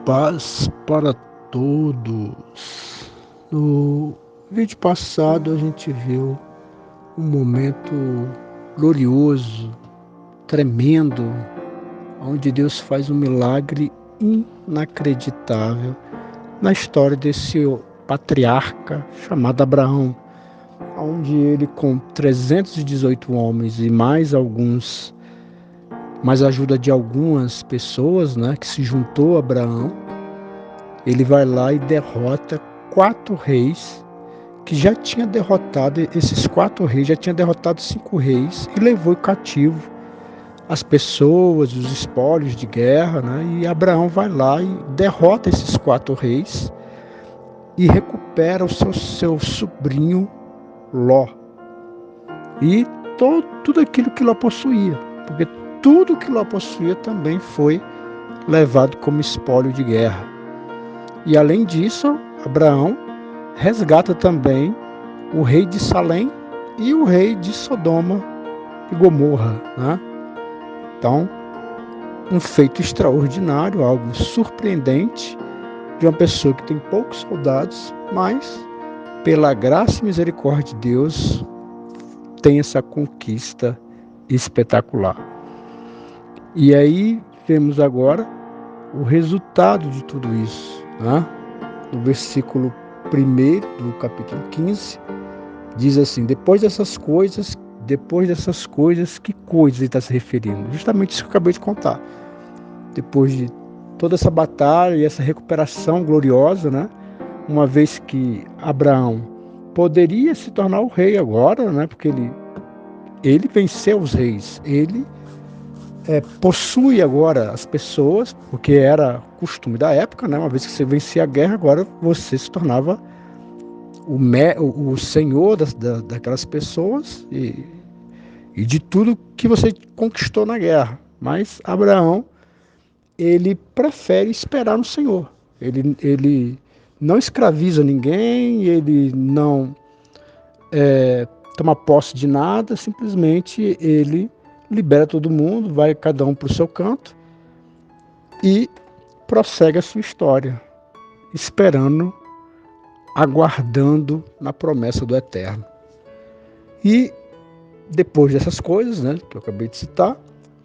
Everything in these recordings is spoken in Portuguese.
Paz para todos. No vídeo passado a gente viu um momento glorioso, tremendo, onde Deus faz um milagre inacreditável na história desse patriarca chamado Abraão, onde ele, com 318 homens e mais a ajuda de algumas pessoas, que se juntou a Abraão, ele vai lá e derrota 4 reis, que já tinha derrotado, esses 4 reis já tinha derrotado 5 reis e levou cativo as pessoas, os espólios de guerra, e Abraão vai lá e derrota esses 4 reis e recupera o seu sobrinho Ló e tudo aquilo que Ló possuía, porque tudo que Ló possuía também foi levado como espólio de guerra. E além disso, Abraão resgata também o rei de Salém e o rei de Sodoma e Gomorra, Então, um feito extraordinário, algo surpreendente de uma pessoa que tem poucos soldados, mas pela graça e misericórdia de Deus tem essa conquista espetacular. E aí vemos agora o resultado de tudo isso, No versículo 1 do capítulo 15, diz assim: depois dessas coisas, que coisas ele está se referindo? Justamente isso que eu acabei de contar. Depois de toda essa batalha e essa recuperação gloriosa, uma vez que Abraão poderia se tornar o rei agora, porque ele venceu os reis, ele possui agora as pessoas, porque era costume da época, uma vez que você vencia a guerra, agora você se tornava o senhor daquelas pessoas e de tudo que você conquistou na guerra. Mas Abraão, ele prefere esperar no Senhor. Ele não escraviza ninguém, ele não toma posse de nada, simplesmente ele libera todo mundo, vai cada um para o seu canto e prossegue a sua história, esperando, aguardando na promessa do Eterno. E depois dessas coisas, que eu acabei de citar,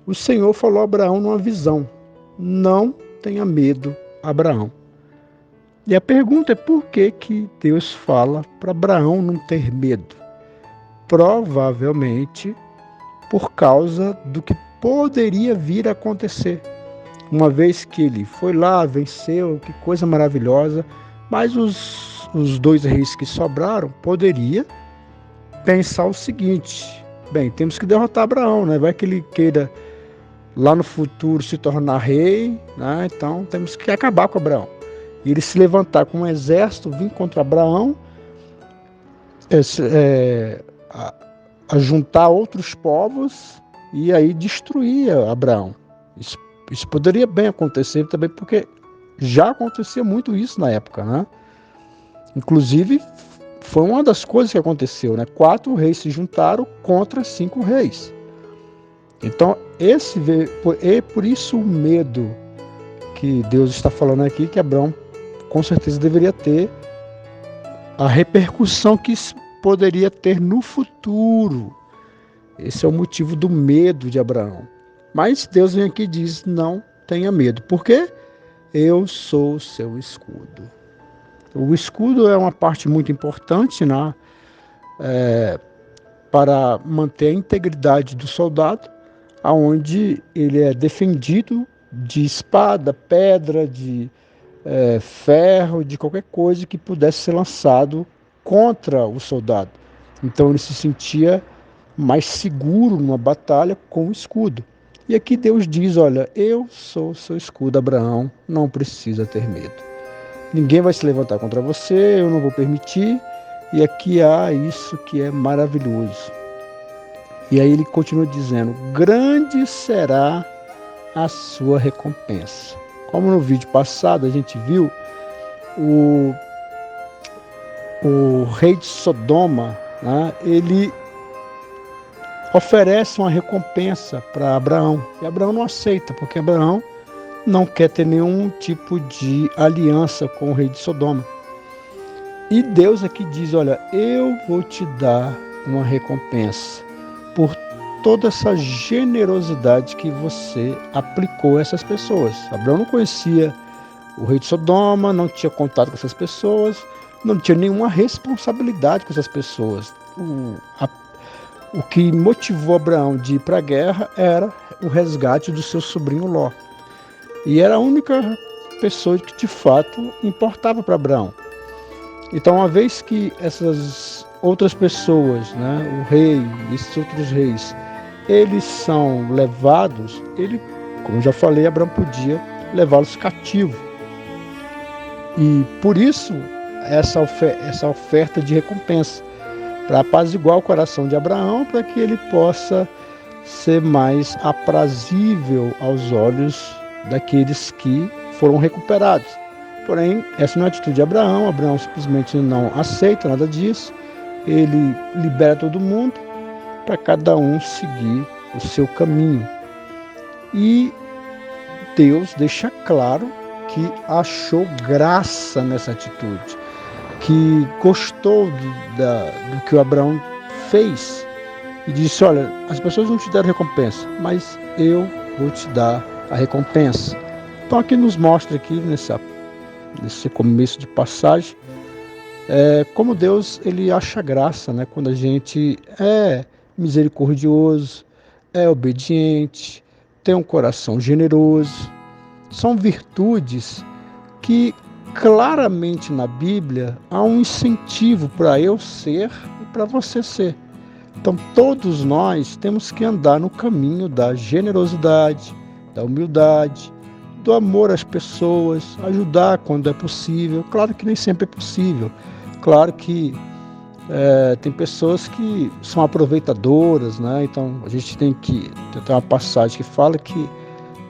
o Senhor falou a Abraão numa visão: não tenha medo, Abraão. E a pergunta é: por que Deus fala para Abraão não ter medo? Provavelmente por causa do que poderia vir a acontecer. Uma vez que ele foi lá, venceu, que coisa maravilhosa, mas os 2 reis que sobraram poderia pensar o seguinte: bem, temos que derrotar Abraão, vai que ele queira lá no futuro se tornar rei, então temos que acabar com Abraão. E ele se levantar com um exército, vir contra Abraão, a juntar outros povos e aí destruir Abraão. Isso poderia bem acontecer também, porque já acontecia muito isso na época, Inclusive, foi uma das coisas que aconteceu, 4 reis se juntaram contra 5 reis. Então, por isso o medo que Deus está falando aqui, que Abraão com certeza deveria ter, a repercussão que isso poderia ter no futuro. Esse é o motivo do medo de Abraão. Mas Deus vem aqui e diz: não tenha medo. Por quê? Eu sou o seu escudo. O escudo é uma parte muito importante, para manter a integridade do soldado, onde ele é defendido de espada, pedra, de ferro, de qualquer coisa que pudesse ser lançado contra o soldado. Então ele se sentia mais seguro numa batalha com o escudo. E aqui Deus diz: olha, eu sou o seu escudo, Abraão, não precisa ter medo. Ninguém vai se levantar contra você, eu não vou permitir. E aqui há isso que é maravilhoso. E aí ele continua dizendo: grande será a sua recompensa. Como no vídeo passado a gente viu, o rei de Sodoma, ele oferece uma recompensa para Abraão. E Abraão não aceita, porque Abraão não quer ter nenhum tipo de aliança com o rei de Sodoma. E Deus aqui diz, olha, eu vou te dar uma recompensa por toda essa generosidade que você aplicou a essas pessoas. Abraão não conhecia o rei de Sodoma, não tinha contato com essas pessoas, não tinha nenhuma responsabilidade com essas pessoas. O que motivou Abraão de ir para a guerra era o resgate do seu sobrinho Ló. E era a única pessoa que de fato importava para Abraão. Então, uma vez que essas outras pessoas, o rei, esses outros reis, eles são levados, ele, como já falei, Abraão podia levá-los cativos. E por isso, essa oferta de recompensa, para apaziguar o coração de Abraão, para que ele possa ser mais aprazível aos olhos daqueles que foram recuperados. Porém, essa não é a atitude de Abraão. Abraão simplesmente não aceita nada disso. Ele libera todo mundo para cada um seguir o seu caminho. E Deus deixa claro que achou graça nessa atitude, que gostou do que o Abraão fez e disse, olha, as pessoas não te deram recompensa, mas eu vou te dar a recompensa. Então aqui nos mostra aqui nesse começo de passagem como Deus ele acha graça, quando a gente é misericordioso, é obediente, tem um coração generoso. São virtudes que claramente na Bíblia há um incentivo para eu ser e para você ser. Então todos nós temos que andar no caminho da generosidade, da humildade, do amor às pessoas, ajudar quando é possível. Claro que nem sempre é possível. Claro que tem pessoas que são aproveitadoras, Então a gente tem uma passagem que fala que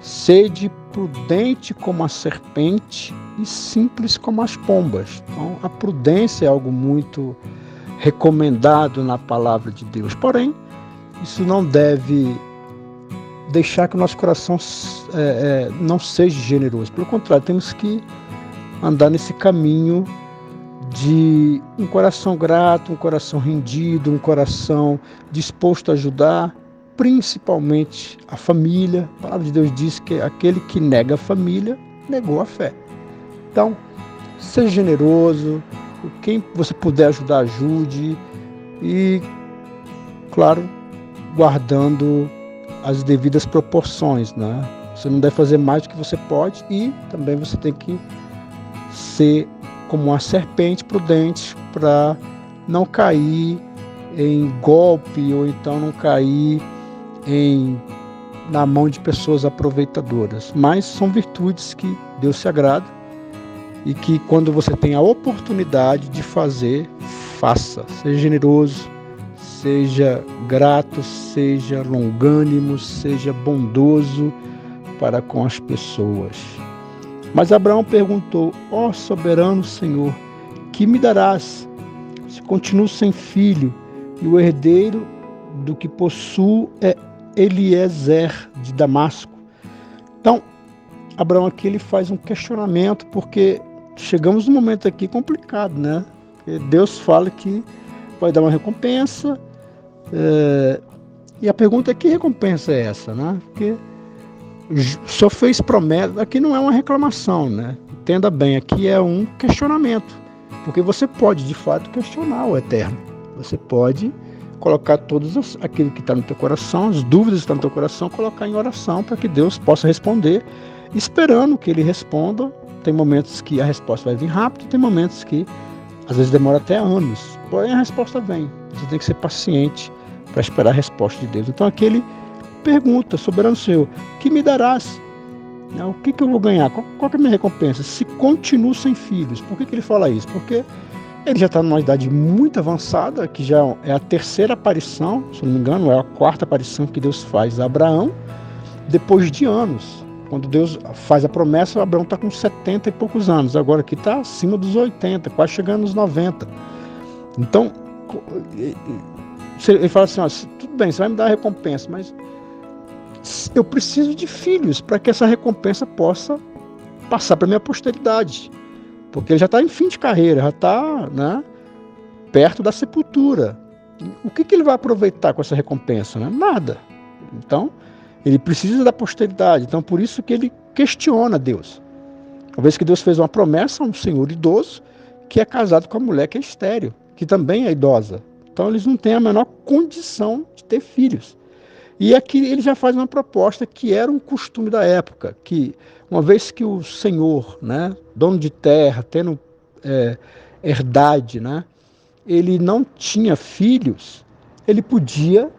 sede prudente como a serpente e simples como as pombas. Então a prudência é algo muito recomendado na palavra de Deus. Porém, isso não deve deixar que o nosso coração não seja generoso. Pelo contrário, temos que andar nesse caminho de um coração grato, um coração rendido, um coração disposto a ajudar, principalmente a família. A palavra de Deus diz que aquele que nega a família, negou a fé. Então, seja generoso, quem você puder ajudar, ajude, e, claro, guardando as devidas proporções, Você não deve fazer mais do que você pode e também você tem que ser como uma serpente prudente para não cair em golpe ou então não cair na mão de pessoas aproveitadoras. Mas são virtudes que Deus se agrada e que quando você tem a oportunidade de fazer, faça. Seja generoso, seja grato, seja longânimo, seja bondoso para com as pessoas. Mas Abraão perguntou, ó soberano Senhor, que me darás se continuo sem filho e o herdeiro do que possuo é Eliezer de Damasco? Então, Abraão aqui ele faz um questionamento, porque chegamos num momento aqui complicado, Porque Deus fala que vai dar uma recompensa, e a pergunta é: que recompensa é essa, Porque o Senhor fez promessa, aqui não é uma reclamação, Entenda bem, aqui é um questionamento, porque você pode de fato questionar o Eterno, você pode colocar aquilo que está no teu coração, as dúvidas que estão no teu coração, colocar em oração para que Deus possa responder, esperando que Ele responda. Tem momentos que a resposta vai vir rápido, tem momentos que às vezes demora até anos, porém a resposta vem. Você tem que ser paciente para esperar a resposta de Deus. Então aqui ele pergunta: soberano Senhor, que me darás? O que eu vou ganhar? Qual que é a minha recompensa? Se continuo sem filhos. Por que ele fala isso? Porque ele já está numa idade muito avançada, que já é a terceira aparição, se não me engano, é a quarta aparição que Deus faz a Abraão, depois de anos. Quando Deus faz a promessa, Abraão está com 70 e poucos anos, agora aqui está acima dos 80, quase chegando nos 90. Então, ele fala assim, tudo bem, você vai me dar a recompensa, mas eu preciso de filhos para que essa recompensa possa passar para minha posteridade, porque ele já está em fim de carreira, já está, né, perto da sepultura. O que ele vai aproveitar com essa recompensa? Né? Nada. Então, ele precisa da posteridade. Então, por isso que ele questiona Deus. Uma vez que Deus fez uma promessa a um senhor idoso que é casado com a mulher que é estéril, que também é idosa. Então, eles não têm a menor condição de ter filhos. E aqui ele já faz uma proposta que era um costume da época, que uma vez que o senhor, né, dono de terra, tendo herdade, né, ele não tinha filhos, ele podia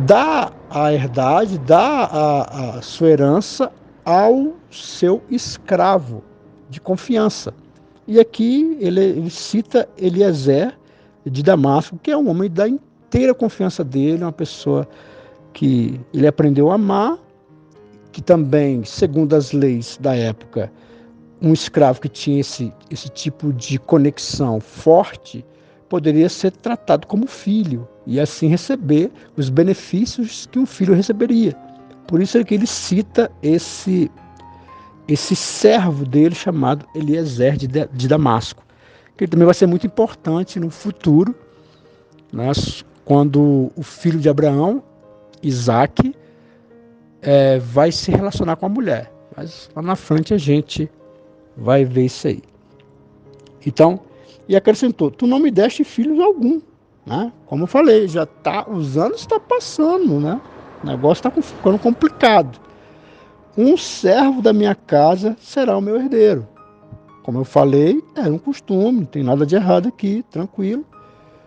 dar a herdade, dar a sua herança ao seu escravo de confiança. E aqui ele cita Eliezer de Damasco, que é um homem da inteira confiança dele, uma pessoa que ele aprendeu a amar, que também, segundo as leis da época, um escravo que tinha esse tipo de conexão forte poderia ser tratado como filho e assim receber os benefícios que um filho receberia. Por isso é que ele cita esse servo dele chamado Eliezer de Damasco, que ele também vai ser muito importante no futuro, né, quando o filho de Abraão, Isaac, vai se relacionar com a mulher. Mas lá na frente a gente vai ver isso aí. Então, e acrescentou, tu não me deste filhos algum, né? Como eu falei, os anos estão passando, né? O negócio está ficando complicado. Um servo da minha casa será o meu herdeiro. Como eu falei, é um costume, não tem nada de errado aqui, tranquilo.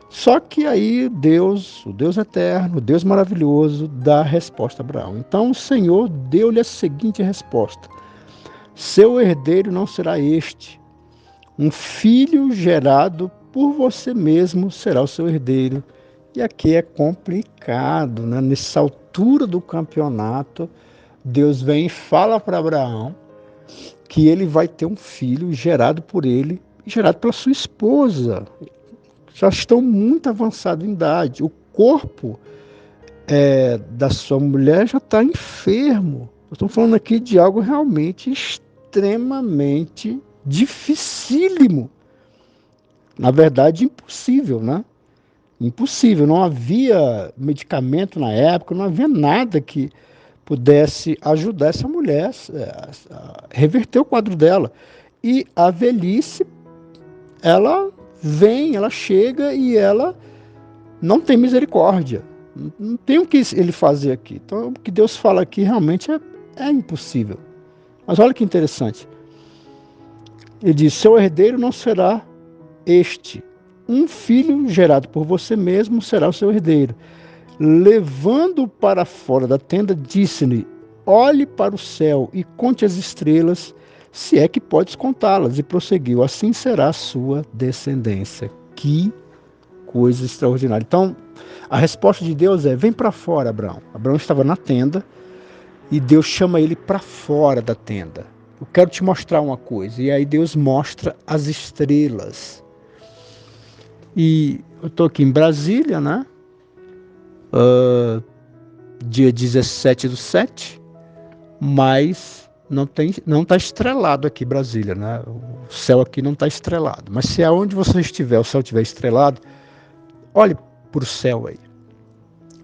Só que aí Deus, o Deus eterno, o Deus maravilhoso, dá a resposta a Abraão. Então o Senhor deu-lhe a seguinte resposta: seu herdeiro não será este. Um filho gerado por você mesmo será o seu herdeiro. E aqui é complicado, né? Nessa altura do campeonato, Deus vem e fala para Abraão que ele vai ter um filho gerado por ele, gerado pela sua esposa. Já estão muito avançados em idade. O corpo da sua mulher já está enfermo. Estamos falando aqui de algo realmente extremamente dificílimo. Na verdade, impossível, né? Impossível. Não havia medicamento na época, não havia nada que pudesse ajudar essa mulher a reverter o quadro dela. E a velhice, ela vem, ela chega e ela não tem misericórdia. Não tem o que ele fazer aqui. Então, o que Deus fala aqui realmente é impossível. Mas olha que interessante. Ele diz, seu herdeiro não será este. Um filho gerado por você mesmo será o seu herdeiro. Levando-o para fora da tenda, disse-lhe, olhe para o céu e conte as estrelas, se é que podes contá-las. E prosseguiu, assim será a sua descendência. Que coisa extraordinária. Então, a resposta de Deus é, vem para fora, Abraão. Abraão estava na tenda e Deus chama ele para fora da tenda. Eu quero te mostrar uma coisa. E aí Deus mostra as estrelas. E eu estou aqui em Brasília, né? Dia 17/7, mas não está estrelado aqui Brasília, né? O céu aqui não está estrelado. Mas se aonde você estiver, o céu estiver estrelado, olhe para o céu aí.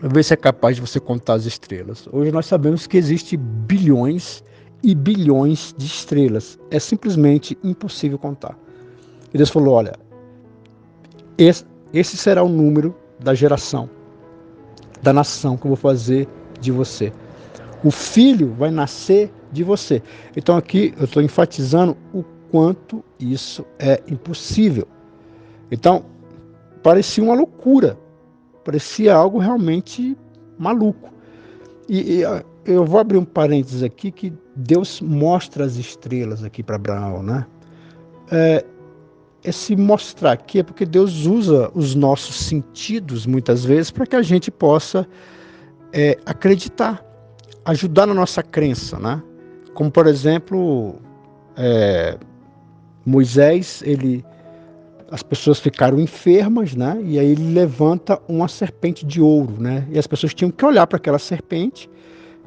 Ver se é capaz de você contar as estrelas. Hoje nós sabemos que existe bilhões e bilhões de estrelas. É simplesmente impossível contar. E Deus falou, olha, esse será o número da geração, da nação que eu vou fazer de você. O filho vai nascer de você. Então aqui eu estou enfatizando o quanto isso é impossível. Então, parecia uma loucura. Parecia algo realmente maluco. E eu vou abrir um parênteses aqui, que Deus mostra as estrelas aqui para Abraão, né? Esse mostrar aqui é porque Deus usa os nossos sentidos, muitas vezes, para que a gente possa acreditar, ajudar na nossa crença, né? Como, por exemplo, Moisés, as pessoas ficaram enfermas, né? E aí ele levanta uma serpente de ouro, né? E as pessoas tinham que olhar para aquela serpente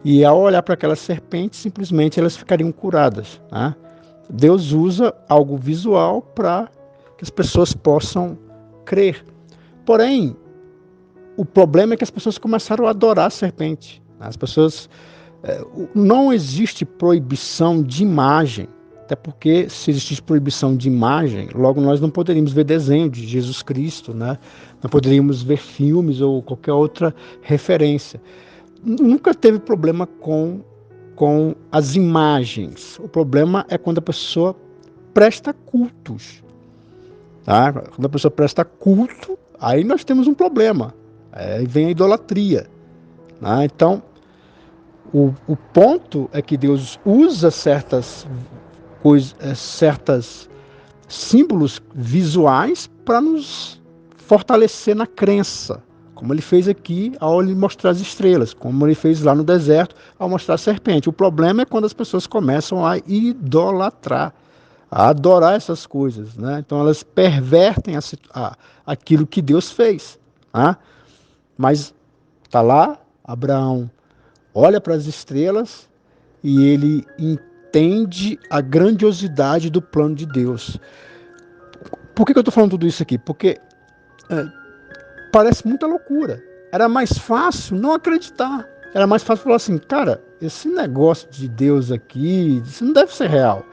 E ao olhar para aquelas serpentes, simplesmente elas ficariam curadas, né? Deus usa algo visual para que as pessoas possam crer. Porém, o problema é que as pessoas começaram a adorar a serpente. As pessoas... não existe proibição de imagem, até porque se existisse proibição de imagem, logo nós não poderíamos ver desenho de Jesus Cristo, né? Não poderíamos ver filmes ou qualquer outra referência. Nunca teve problema com as imagens. O problema é quando a pessoa presta cultos. Tá? Quando a pessoa presta culto, aí nós temos um problema. Aí vem a idolatria. Né? Então, o ponto é que Deus usa certas coisas, certos símbolos visuais para nos fortalecer na crença, como ele fez aqui ao lhe mostrar as estrelas, como ele fez lá no deserto ao mostrar a serpente. O problema é quando as pessoas começam a idolatrar, a adorar essas coisas, né? Então elas pervertem aquilo que Deus fez, né? Mas está lá, Abraão olha para as estrelas e ele entende a grandiosidade do plano de Deus. Por que eu estou falando tudo isso aqui? Porque parece muita loucura. Era mais fácil não acreditar. Era mais fácil falar assim, cara, esse negócio de Deus aqui, isso não deve ser real.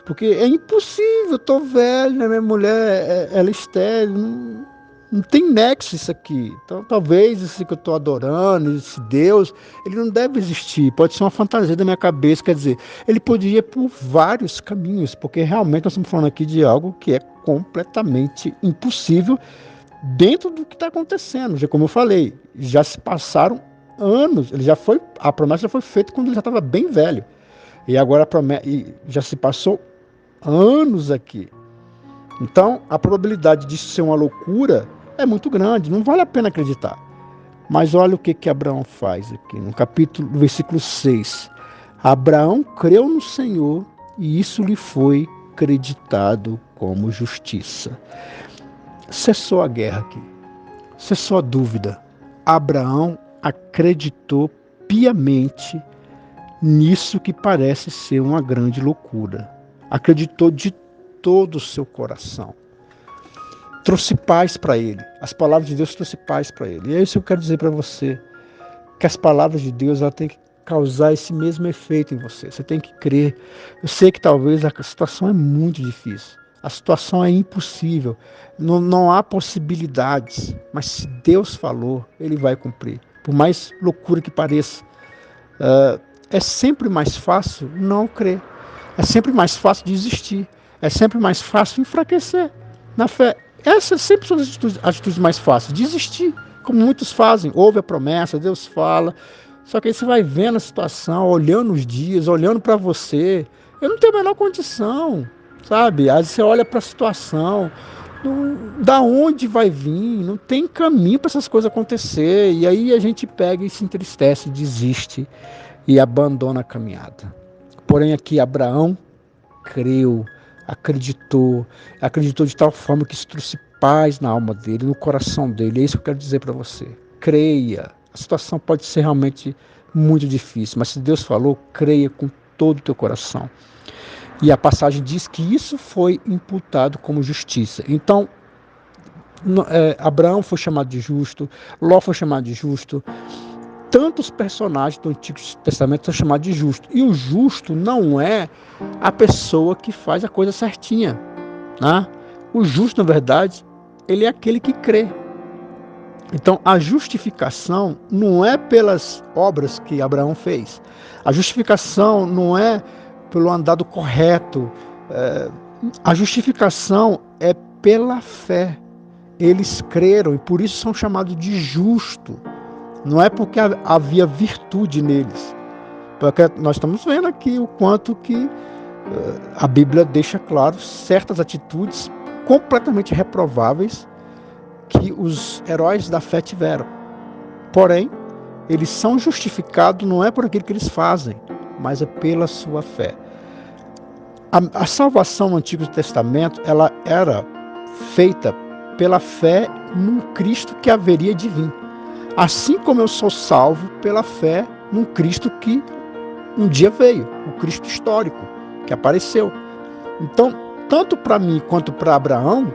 Porque é impossível, eu tô velho, minha mulher, ela é estéril, não tem nexo isso aqui. Então talvez esse que eu estou adorando, esse Deus, ele não deve existir. Pode ser uma fantasia da minha cabeça, quer dizer, ele poderia ir por vários caminhos, porque realmente nós estamos falando aqui de algo que é completamente impossível dentro do que está acontecendo. Já como eu falei, já se passaram anos, a promessa já foi feita quando ele já estava bem velho. E agora a promessa já se passou anos aqui. Então, a probabilidade disso ser uma loucura é muito grande, não vale a pena acreditar. Mas olha o que Abraão faz aqui, no versículo 6. Abraão creu no Senhor e isso lhe foi creditado como justiça. Cessou a guerra aqui, cessou a dúvida. Abraão acreditou piamente nisso que parece ser uma grande loucura. Acreditou de todo o seu coração. Trouxe paz para ele. As palavras de Deus trouxe paz para ele. E é isso que eu quero dizer para você. Que as palavras de Deus ela tem que causar esse mesmo efeito em você. Você tem que crer. Eu sei que talvez a situação é muito difícil. A situação é impossível. Não há possibilidades. Mas se Deus falou, Ele vai cumprir. Por mais loucura que pareça. É sempre mais fácil não crer. É sempre mais fácil desistir. É sempre mais fácil enfraquecer na fé. Essas sempre são as atitudes mais fáceis. Desistir, como muitos fazem. Ouve a promessa, Deus fala. Só que aí você vai vendo a situação, olhando os dias, olhando para você. Eu não tenho a menor condição, sabe? Aí você olha para a situação. Da onde vai vir? Não tem caminho para essas coisas acontecer. E aí a gente pega e se entristece, desiste e abandona a caminhada. Porém aqui Abraão creu, acreditou de tal forma que isso trouxe paz na alma dele, no coração dele. É isso que eu quero dizer para você. Creia. A situação pode ser realmente muito difícil, mas se Deus falou, creia com todo o teu coração. E a passagem diz que isso foi imputado como justiça. Então, Abraão foi chamado de justo, Ló foi chamado de justo. Tantos personagens do Antigo Testamento são chamados de justo. E o justo não é a pessoa que faz a coisa certinha. Né? O justo, na verdade, ele é aquele que crê. Então, a justificação não é pelas obras que Abraão fez. A justificação não é pelo andado correto. A justificação é pela fé. Eles creram e por isso são chamados de justo. Não é porque havia virtude neles. Porque nós estamos vendo aqui o quanto que a Bíblia deixa claro certas atitudes completamente reprováveis que os heróis da fé tiveram. Porém, eles são justificados não é por aquilo que eles fazem, mas é pela sua fé. A salvação no Antigo Testamento ela era feita pela fé num Cristo que haveria de vir. Assim como eu sou salvo pela fé num Cristo que um dia veio, o Cristo histórico, que apareceu. Então, tanto para mim quanto para Abraão,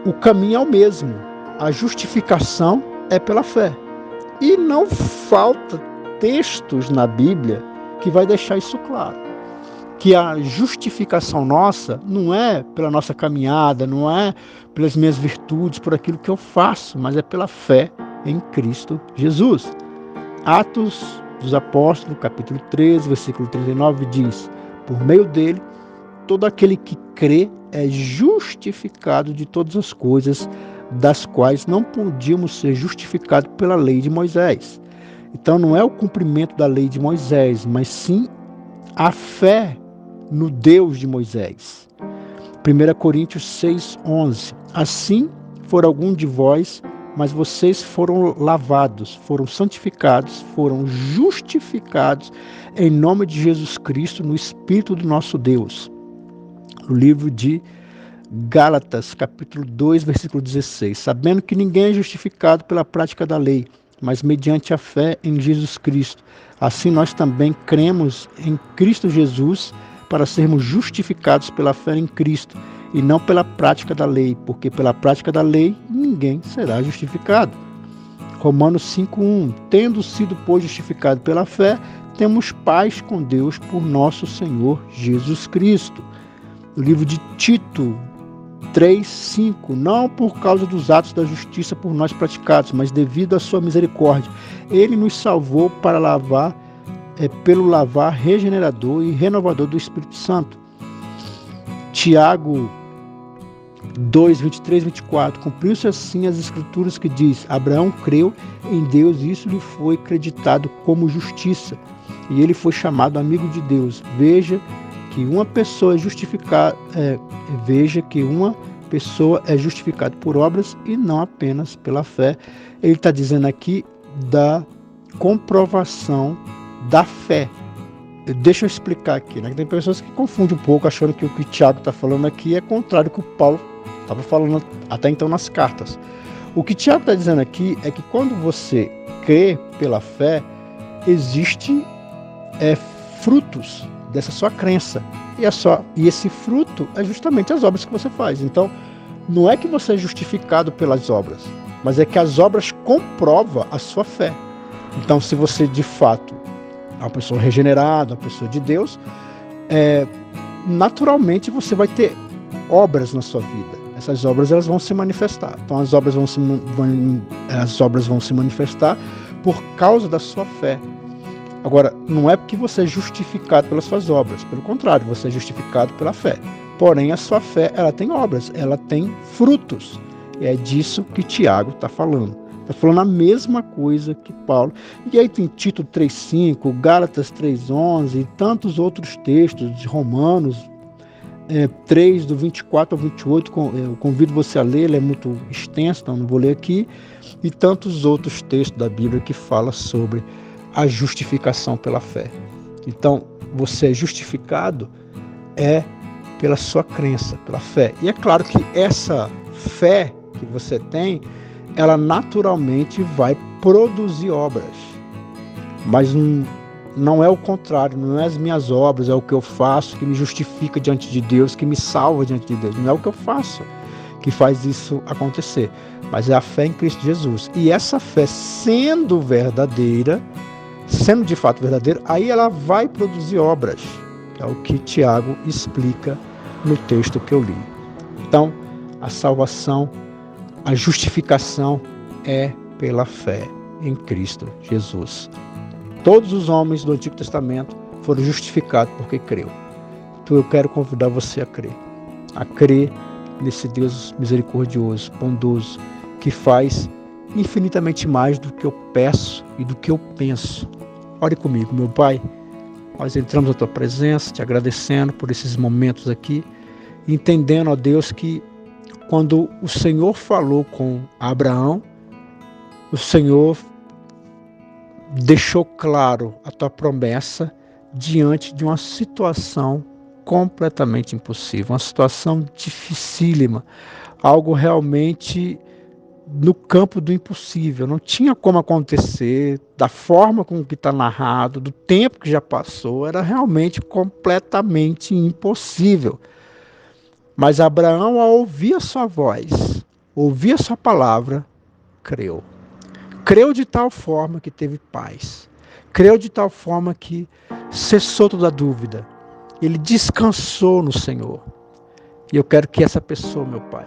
o caminho é o mesmo. A justificação é pela fé. E não falta textos na Bíblia que vai deixar isso claro. Que a justificação nossa não é pela nossa caminhada, não é pelas minhas virtudes, por aquilo que eu faço, mas é pela fé em Cristo Jesus. Atos dos Apóstolos, capítulo 13, versículo 39, diz: por meio dele, todo aquele que crê é justificado de todas as coisas das quais não podíamos ser justificados pela lei de Moisés. Então não é o cumprimento da lei de Moisés, mas sim a fé no Deus de Moisés. 1 Coríntios 6:11. Assim for algum de vós, mas vocês foram lavados, foram santificados, foram justificados em nome de Jesus Cristo no Espírito do nosso Deus. No livro de Gálatas, capítulo 2, versículo 16. Sabendo que ninguém é justificado pela prática da lei, mas mediante a fé em Jesus Cristo. Assim nós também cremos em Cristo Jesus para sermos justificados pela fé em Cristo e não pela prática da lei, porque pela prática da lei ninguém será justificado. Romanos 5:1. Tendo sido, pois, justificado pela fé, temos paz com Deus por nosso Senhor Jesus Cristo. No livro de Tito 3:5. Não por causa dos atos da justiça por nós praticados, mas devido à sua misericórdia. Ele nos salvou para pelo lavar regenerador e renovador do Espírito Santo. Tiago 2:23-24. Cumpriu-se assim as escrituras que diz: Abraão creu em Deus e isso lhe foi acreditado como justiça, e ele foi chamado amigo de Deus. Veja que uma pessoa é justificada por obras e não apenas pela fé. Ele está dizendo aqui da comprovação da fé. Deixa eu explicar aqui, né? Tem pessoas que confundem um pouco, achando que o que o Tiago está falando aqui é contrário do que o Paulo estava falando até então nas cartas. O que o Tiago está dizendo aqui é que quando você crê pela fé, existe frutos dessa sua crença. E esse fruto é justamente as obras que você faz. Então, não é que você é justificado pelas obras, mas é que as obras comprovam a sua fé. Então, se você de fato é uma pessoa regenerada, uma pessoa de Deus, naturalmente você vai ter obras na sua vida. Essas obras elas vão se manifestar. Então, as obras vão se manifestar por causa da sua fé. Agora, não é porque você é justificado pelas suas obras. Pelo contrário, você é justificado pela fé. Porém, a sua fé, ela tem obras, ela tem frutos. E é disso que Tiago está falando. Está falando a mesma coisa que Paulo. E aí tem Tito 3:5, Gálatas 3:11 e tantos outros textos de Romanos 3, do 24 ao 28. Eu convido você a ler, ele é muito extenso, então não vou ler aqui. E tantos outros textos da Bíblia que falam sobre a justificação pela fé. Então, você é justificado pela sua crença, pela fé. E é claro que essa fé que você tem, ela naturalmente vai produzir obras. Mas não é o contrário, não é as minhas obras, é o que eu faço que me justifica diante de Deus, que me salva diante de Deus. Não é o que eu faço que faz isso acontecer, mas é a fé em Cristo Jesus. E essa fé sendo de fato verdadeira, aí ela vai produzir obras, que é o que Tiago explica no texto que eu li. Então, a salvação, a justificação é pela fé em Cristo Jesus. Todos os homens do Antigo Testamento foram justificados porque creu. Então eu quero convidar você a crer nesse Deus misericordioso, bondoso, que faz infinitamente mais do que eu peço e do que eu penso. Ore comigo, meu Pai. Nós entramos na Tua presença, te agradecendo por esses momentos aqui, entendendo, ó Deus, que quando o Senhor falou com Abraão, o Senhor deixou claro a Tua promessa diante de uma situação completamente impossível, uma situação dificílima, algo realmente no campo do impossível. Não tinha como acontecer da forma com que está narrado, do tempo que já passou. Era realmente completamente impossível. Mas Abraão, ao ouvir a sua voz, ouvir a sua palavra, creu. Creu de tal forma que teve paz. Creu de tal forma que cessou toda dúvida. Ele descansou no Senhor. E eu quero que essa pessoa, meu Pai,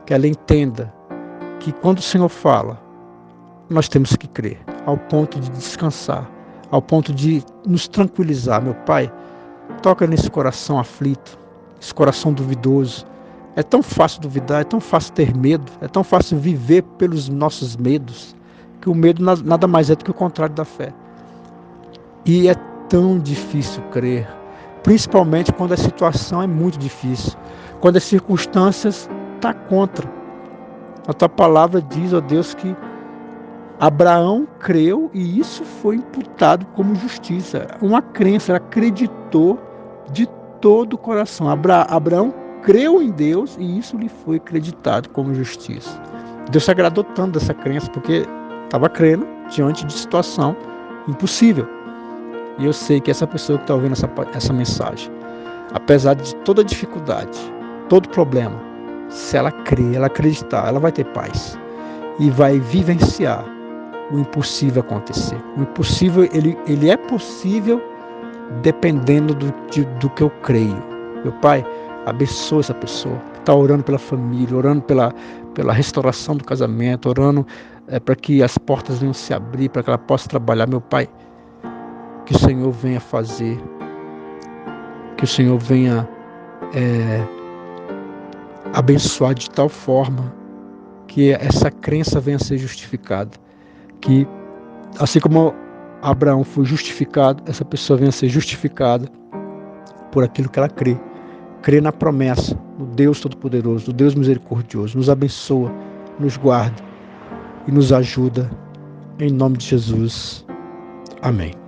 que ela entenda que quando o Senhor fala, nós temos que crer, ao ponto de descansar, ao ponto de nos tranquilizar. Meu Pai, toca nesse coração aflito, esse coração duvidoso. É tão fácil duvidar, é tão fácil ter medo, é tão fácil viver pelos nossos medos, que o medo nada mais é do que o contrário da fé. E é tão difícil crer, principalmente quando a situação é muito difícil, quando as circunstâncias estão contra. A tua palavra diz, ó Deus, que Abraão creu e isso foi imputado como justiça. Uma crença, ele acreditou de todo o coração. Abraão creu em Deus e isso lhe foi acreditado como justiça. Deus se agradou tanto dessa crença porque estava crendo diante de situação impossível. E eu sei que essa pessoa que está ouvindo essa mensagem, apesar de toda a dificuldade, todo problema, se ela crer, ela acreditar, ela vai ter paz e vai vivenciar o impossível acontecer. O impossível, ele é possível dependendo do que eu creio. Meu Pai, abençoa essa pessoa que está orando pela família, orando pela restauração do casamento, orando para que as portas venham se abrir, para que ela possa trabalhar. Meu Pai, que o Senhor venha fazer, que o Senhor venha abençoar de tal forma que essa crença venha a ser justificada. Que assim como Abraão foi justificado, essa pessoa venha a ser justificada por aquilo que ela crê. Crê na promessa, no Deus Todo-Poderoso, no Deus Misericordioso. Nos abençoa, nos guarda e nos ajuda. Em nome de Jesus. Amém.